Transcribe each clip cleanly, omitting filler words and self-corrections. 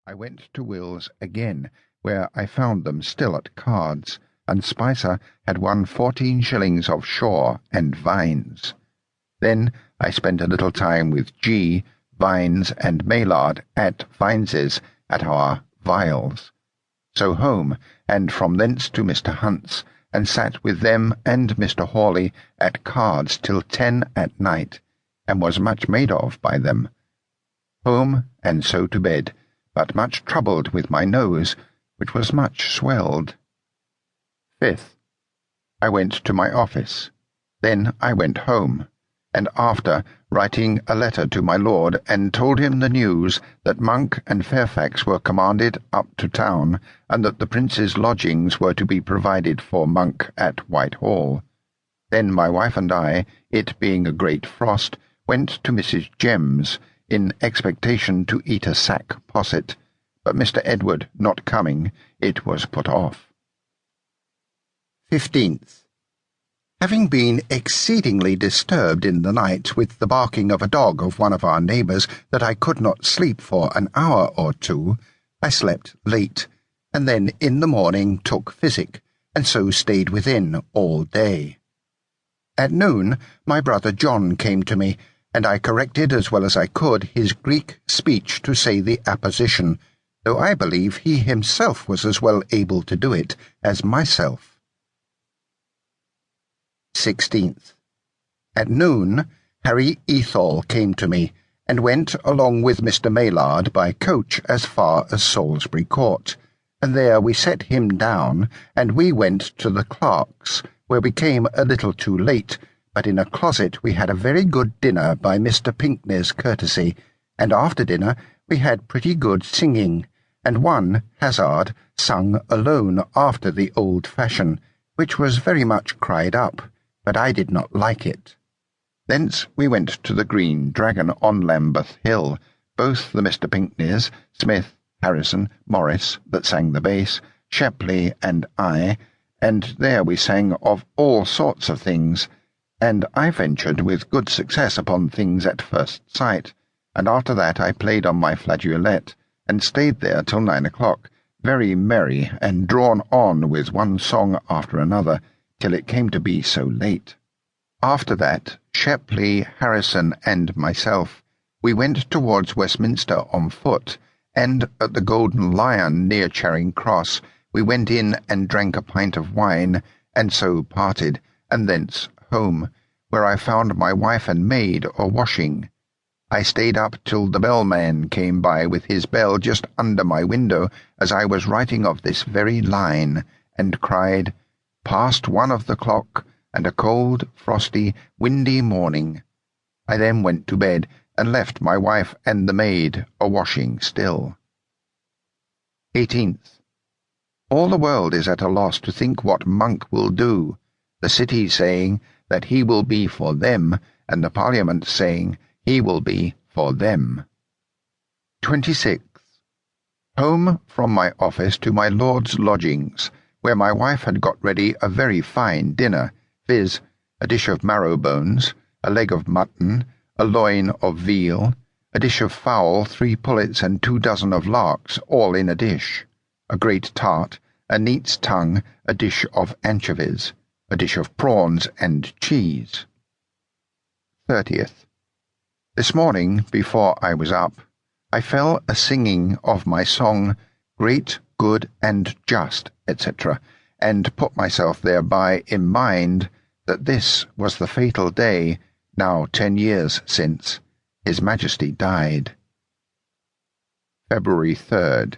I went to Will's again, where I found them still at cards, and Spicer had won 14 shillings of Shaw and Vines. Then I spent a little time with G, Vines, and Maillard at Vines's at our Vials. So home, and from thence to Mr. Hunt's, and sat with them and Mr. Hawley at cards till 10 at night, and was much made of by them. Home, and so to bed, but much troubled with my nose, which was much swelled. 5th. I went to my office. Then I went home, and after writing a letter to my lord, and told him the news that Monk and Fairfax were commanded up to town, and that the prince's lodgings were to be provided for Monk at Whitehall. Then my wife and I, it being a great frost, went to Mrs. Jem's, in expectation to eat a sack posset, but Mr. Edward not coming, it was put off. 15th. Having been exceedingly disturbed in the night with the barking of a dog of one of our neighbours that I could not sleep for an hour or two, I slept late, and then in the morning took physic, and so stayed within all day. At noon my brother John came to me, and I corrected as well as I could his Greek speech to say the apposition, though I believe he himself was as well able to do it as myself. 16th. At noon Harry Ethol came to me, and went along with Mr. Maillard by coach as far as Salisbury Court, and there we set him down, and we went to the clerk's, where we came a little too late, but in a closet we had a very good dinner by Mr. Pinckney's courtesy, and after dinner we had pretty good singing, and one, Hazard, sung alone after the old fashion, which was very much cried up, but I did not like it. Thence we went to the Green Dragon on Lambeth Hill, both the Mr. Pinckneys, Smith, Harrison, Morris, that sang the bass, Shepley, and I, and there we sang of all sorts of things, and I ventured with good success upon things at first sight, and after that I played on my flageolet, and stayed there till 9 o'clock, very merry, and drawn on with one song after another, till it came to be so late. After that, Shepley, Harrison, and myself, we went towards Westminster on foot, and at the Golden Lion near Charing Cross we went in and drank a pint of wine, and so parted, and thence home, where I found my wife and maid a-washing. I stayed up till the bellman came by with his bell just under my window as I was writing of this very line, and cried, "Past 1 of the clock, and a cold, frosty, windy morning." I then went to bed, and left my wife and the maid a-washing still. 18th. All the world is at a loss to think what Monk will do, the City saying that he will be for them, and the Parliament saying he will be for them. 26th. Home from my office to my lord's lodgings, where my wife had got ready a very fine dinner, viz., a dish of marrow bones, a leg of mutton, a loin of veal, a dish of fowl, 3 pullets, and 2 dozen of larks, all in a dish, a great tart, a neat's tongue, a dish of anchovies, a dish of prawns and cheese. 30th. This morning, before I was up, I fell a-singing of my song, Great, Good, and Just, etc., and put myself thereby in mind that this was the fatal day, now 10 years since, His Majesty died. February 3rd.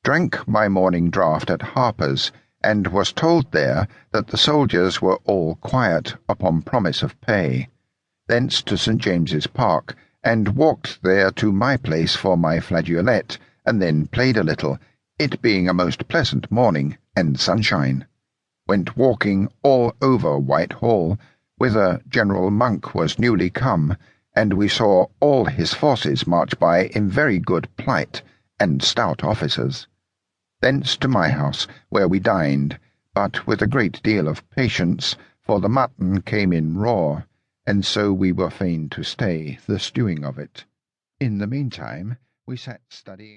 Drank my morning draught at Harper's, and was told there that the soldiers were all quiet upon promise of pay. Thence to St. James's Park, and walked there to my place for my flageolet, and then played a little, it being a most pleasant morning and sunshine. Went walking all over Whitehall, whither General Monk was newly come, and we saw all his forces march by in very good plight, and stout officers. Thence to my house, where we dined, but with a great deal of patience, for the mutton came in raw, and so we were fain to stay the stewing of it. In the meantime we sat studying